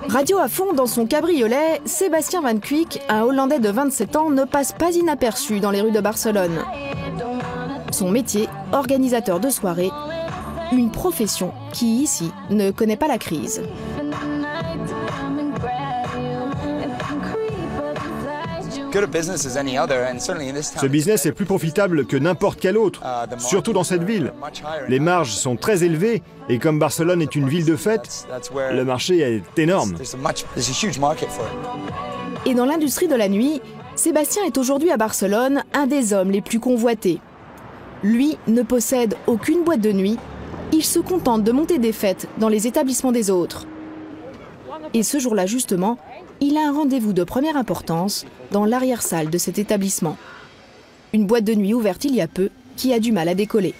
Radio à fond dans son cabriolet, Sébastien Van Kuik, un Hollandais de 27 ans, ne passe pas inaperçu dans les rues de Barcelone. Son métier, organisateur de soirées, une profession qui, ici, ne connaît pas la crise. Ce business est plus profitable que n'importe quel autre, surtout dans cette ville. Les marges sont très élevées et comme Barcelone est une ville de fête, le marché est énorme. Et dans l'industrie de la nuit, Sébastien est aujourd'hui à Barcelone un des hommes les plus convoités. Lui ne possède aucune boîte de nuit, il se contente de monter des fêtes dans les établissements des autres. Et ce jour-là justement, il a un rendez-vous de première importance dans l'arrière-salle de cet établissement. Une boîte de nuit ouverte il y a peu qui a du mal à décoller.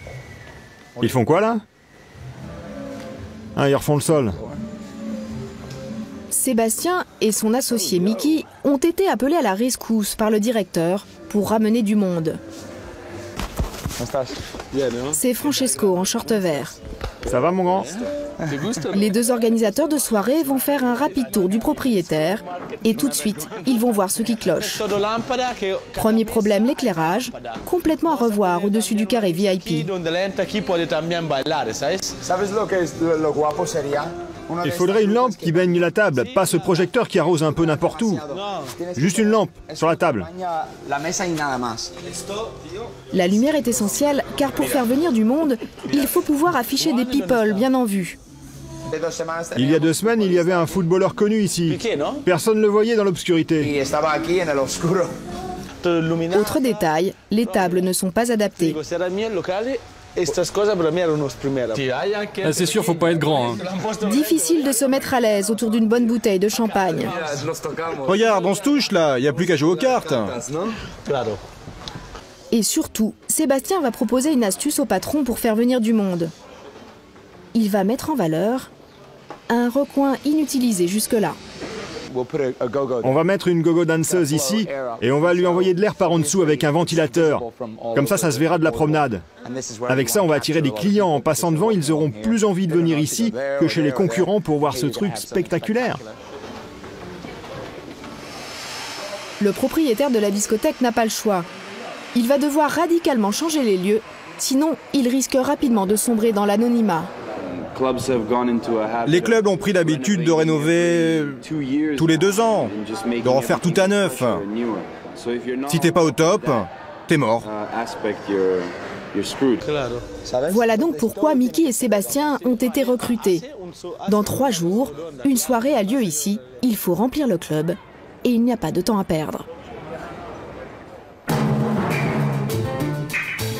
Ils font quoi là? Ils refont le sol. Sébastien et son associé Mickey ont été appelés à la rescousse par le directeur pour ramener du monde. C'est Francesco en short vert. Ça va mon grand? Les deux organisateurs de soirée vont faire un rapide tour du propriétaire et tout de suite, ils vont voir ce qui cloche. Premier problème, l'éclairage, complètement à revoir au-dessus du carré VIP. Il faudrait une lampe qui baigne la table, pas ce projecteur qui arrose un peu n'importe où. Juste une lampe sur la table. La lumière est essentielle car pour faire venir du monde, il faut pouvoir afficher des people bien en vue. Il y a 2 semaines, il y avait un footballeur connu ici. Personne ne le voyait dans l'obscurité. Autre détail, les tables ne sont pas adaptées. C'est sûr, faut pas être grand. Difficile de se mettre à l'aise autour d'une bonne bouteille de champagne. Regarde, on se touche là, il n'y a plus qu'à jouer aux cartes. Et surtout, Sébastien va proposer une astuce au patron pour faire venir du monde. Il va mettre en valeur un recoin inutilisé jusque-là. On va mettre une gogo danseuse ici et on va lui envoyer de l'air par en dessous avec un ventilateur. Comme ça se verra de la promenade. Avec ça, on va attirer des clients. En passant devant, ils auront plus envie de venir ici que chez les concurrents pour voir ce truc spectaculaire. Le propriétaire de la discothèque n'a pas le choix. Il va devoir radicalement changer les lieux, sinon il risque rapidement de sombrer dans l'anonymat. Les clubs ont pris l'habitude de rénover tous les 2 ans, de refaire tout à neuf. Si t'es pas au top, t'es mort. Voilà donc pourquoi Mickey et Sébastien ont été recrutés. Dans 3 jours, une soirée a lieu ici, il faut remplir le club et il n'y a pas de temps à perdre.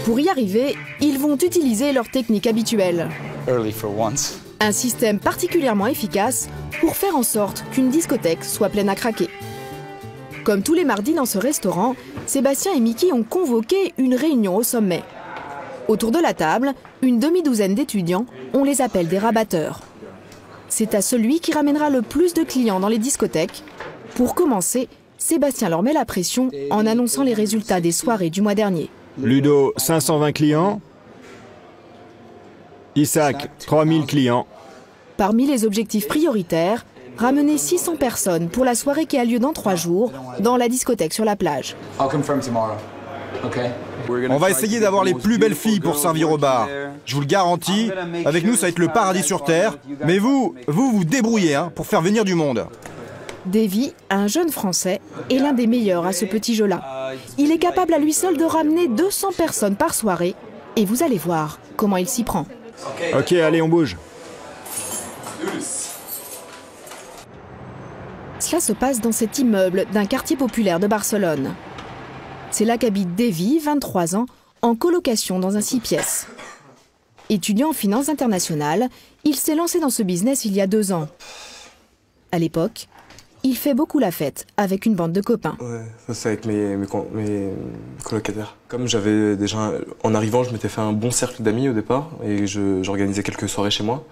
Pour y arriver, ils vont utiliser leur technique habituelle. Un système particulièrement efficace pour faire en sorte qu'une discothèque soit pleine à craquer. Comme tous les mardis dans ce restaurant, Sébastien et Mickey ont convoqué une réunion au sommet. Autour de la table, une demi-douzaine d'étudiants, on les appelle des rabatteurs. C'est à celui qui ramènera le plus de clients dans les discothèques. Pour commencer, Sébastien leur met la pression en annonçant les résultats des soirées du mois dernier. Ludo, 520 clients. Isaac, 3000 clients. Parmi les objectifs prioritaires, ramener 600 personnes pour la soirée qui a lieu dans 3 jours dans la discothèque sur la plage. On va essayer d'avoir les plus belles filles pour servir au bar. Je vous le garantis, avec nous ça va être le paradis sur terre. Mais vous débrouillez pour faire venir du monde. Davy, un jeune Français, est l'un des meilleurs à ce petit jeu-là. Il est capable à lui seul de ramener 200 personnes par soirée. Et vous allez voir comment il s'y prend. Ok, allez, on bouge. Cela se passe dans cet immeuble d'un quartier populaire de Barcelone. C'est là qu'habite Davy, 23 ans, en colocation dans un 6 pièces. Étudiant en finance internationale, il s'est lancé dans ce business il y a 2 ans. À l'époque, il fait beaucoup la fête avec une bande de copains. Ouais, ça c'est avec mes colocataires. Comme j'avais déjà, en arrivant, je m'étais fait un bon cercle d'amis au départ et j'organisais quelques soirées chez moi.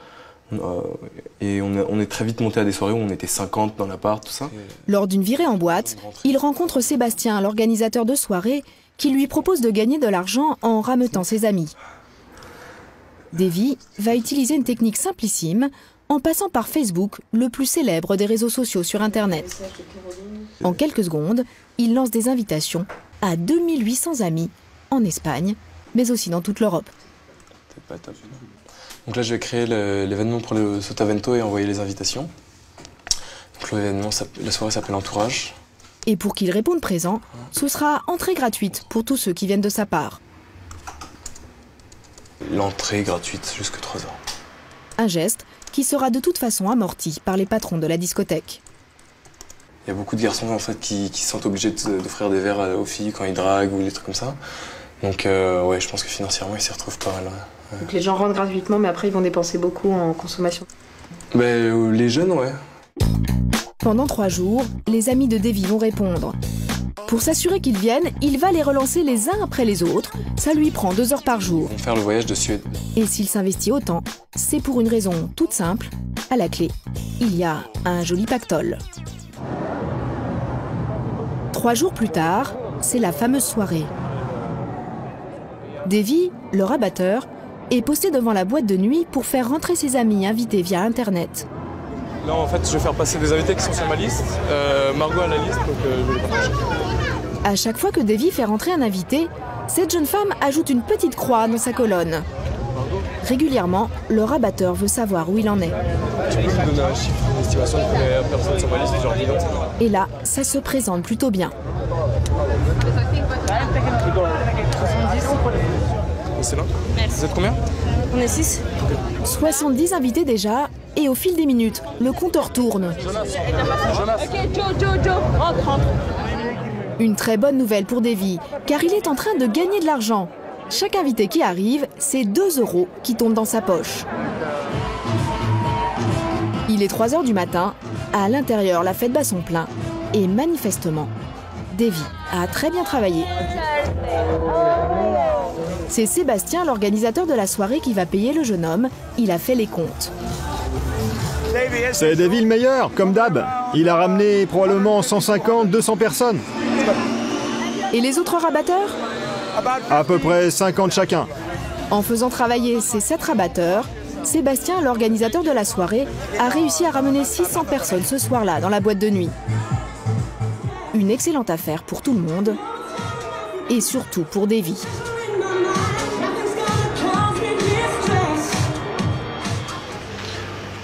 Et on est très vite monté à des soirées où on était 50 dans l'appart, tout ça. Lors d'une virée en boîte, il rencontre Sébastien, l'organisateur de soirée, qui lui propose de gagner de l'argent en rameutant ses amis. Davy va utiliser une technique simplissime en passant par Facebook, le plus célèbre des réseaux sociaux sur Internet. En quelques secondes, il lance des invitations à 2800 amis en Espagne, mais aussi dans toute l'Europe. Donc là, je vais créer l'événement pour le Sotavento et envoyer les invitations. Donc l'événement, la soirée s'appelle Entourage. Et pour qu'il réponde présent, ce sera entrée gratuite pour tous ceux qui viennent de sa part. L'entrée gratuite jusque 3 heures. Un geste qui sera de toute façon amorti par les patrons de la discothèque. Il y a beaucoup de garçons en fait qui se sentent obligés d'offrir des verres aux filles quand ils draguent ou des trucs comme ça. Donc ouais, je pense que financièrement, ils s'y retrouvent pas mal. Ouais. Donc les gens rentrent gratuitement, mais après ils vont dépenser beaucoup en consommation. Les jeunes, ouais. Pendant 3 jours, les amis de Davy vont répondre. Pour s'assurer qu'ils viennent, il va les relancer les uns après les autres. Ça lui prend 2 heures par jour. Ils vont faire le voyage de Suède. Et s'il s'investit autant, c'est pour une raison toute simple. À la clé, il y a un joli pactole. 3 jours plus tard, c'est la fameuse soirée. Davy, le rabatteur, est posté devant la boîte de nuit pour faire rentrer ses amis invités via Internet. Là, en fait, je vais faire passer des invités qui sont sur ma liste. Margot a la liste, donc je vais les partager. À chaque fois que Davy fait rentrer un invité, cette jeune femme ajoute une petite croix dans sa colonne. Régulièrement, le rabatteur veut savoir où il en est. Tu peux me donner un chiffre, une estimation de combien de personnes sur ma liste, genre d'identité. Et là, ça se présente plutôt bien. C'est là. Vous êtes combien? On est 6. 70 invités déjà, et au fil des minutes, le compteur tourne. Une très bonne nouvelle pour Davy, car il est en train de gagner de l'argent. Chaque invité qui arrive, c'est 2 € qui tombent dans sa poche. Il est 3 heures du matin, à l'intérieur la fête bat son plein, et manifestement, Davy a très bien travaillé. C'est Sébastien, l'organisateur de la soirée, qui va payer le jeune homme. Il a fait les comptes. C'est Davy le meilleur, comme d'hab. Il a ramené probablement 150, 200 personnes. Et les autres rabatteurs? À peu près 50 chacun. En faisant travailler ces 7 rabatteurs, Sébastien, l'organisateur de la soirée, a réussi à ramener 600 personnes ce soir-là dans la boîte de nuit. Une excellente affaire pour tout le monde, et surtout pour Davy.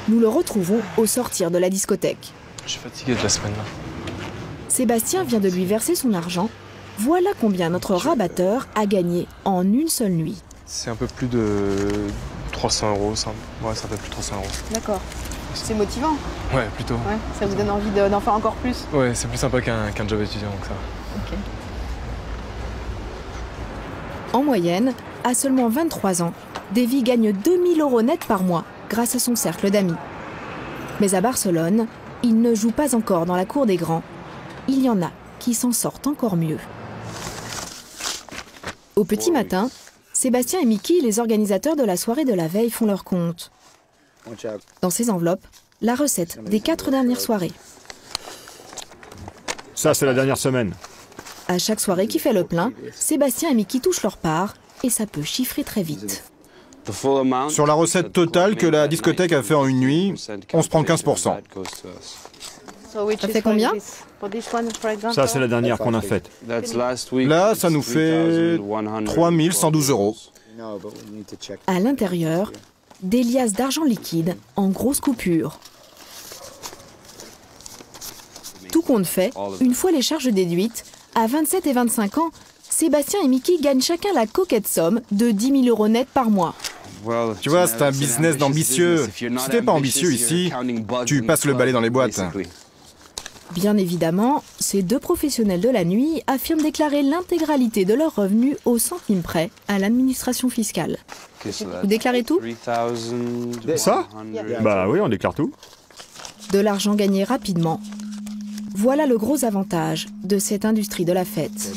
Nous le retrouvons au sortir de la discothèque. Je suis fatigué de la semaine là. Sébastien vient de lui verser son argent. Voilà combien notre rabatteur a gagné en une seule nuit. C'est un peu plus de 300 €. Ça fait plus de 300 €. D'accord. C'est motivant. Ouais, plutôt. Ouais, ça vous donne envie d'en faire encore plus. Ouais, c'est plus sympa qu'un job étudiant, donc ça. Ok. En moyenne, à seulement 23 ans, Davy gagne 2000 € net par mois grâce à son cercle d'amis. Mais à Barcelone, il ne joue pas encore dans la cour des grands. Il y en a qui s'en sortent encore mieux. Au petit matin, Sébastien et Mickey, les organisateurs de la soirée de la veille, font leur compte. Dans ces enveloppes, la recette des 4 dernières soirées. Ça, c'est la dernière semaine. À chaque soirée qui fait le plein, Sébastien et Mickey touchent leur part et ça peut chiffrer très vite. Sur la recette totale que la discothèque a fait en une nuit, on se prend 15%. Ça fait combien? Ça, c'est la dernière qu'on a faite. Là, ça nous fait 3112 €. À l'intérieur, des liasses d'argent liquide en grosses coupures. Tout compte fait, une fois les charges déduites, à 27 et 25 ans, Sébastien et Mickey gagnent chacun la coquette somme de 10 000 € net par mois. Tu vois, c'est un business d'ambitieux. Si t'es pas ambitieux ici, tu passes le balai dans les boîtes. Bien évidemment, ces 2 professionnels de la nuit affirment déclarer l'intégralité de leurs revenus au centime près à l'administration fiscale. Vous déclarez tout? Ça? Bah oui, on déclare tout. De l'argent gagné rapidement. Voilà le gros avantage de cette industrie de la fête.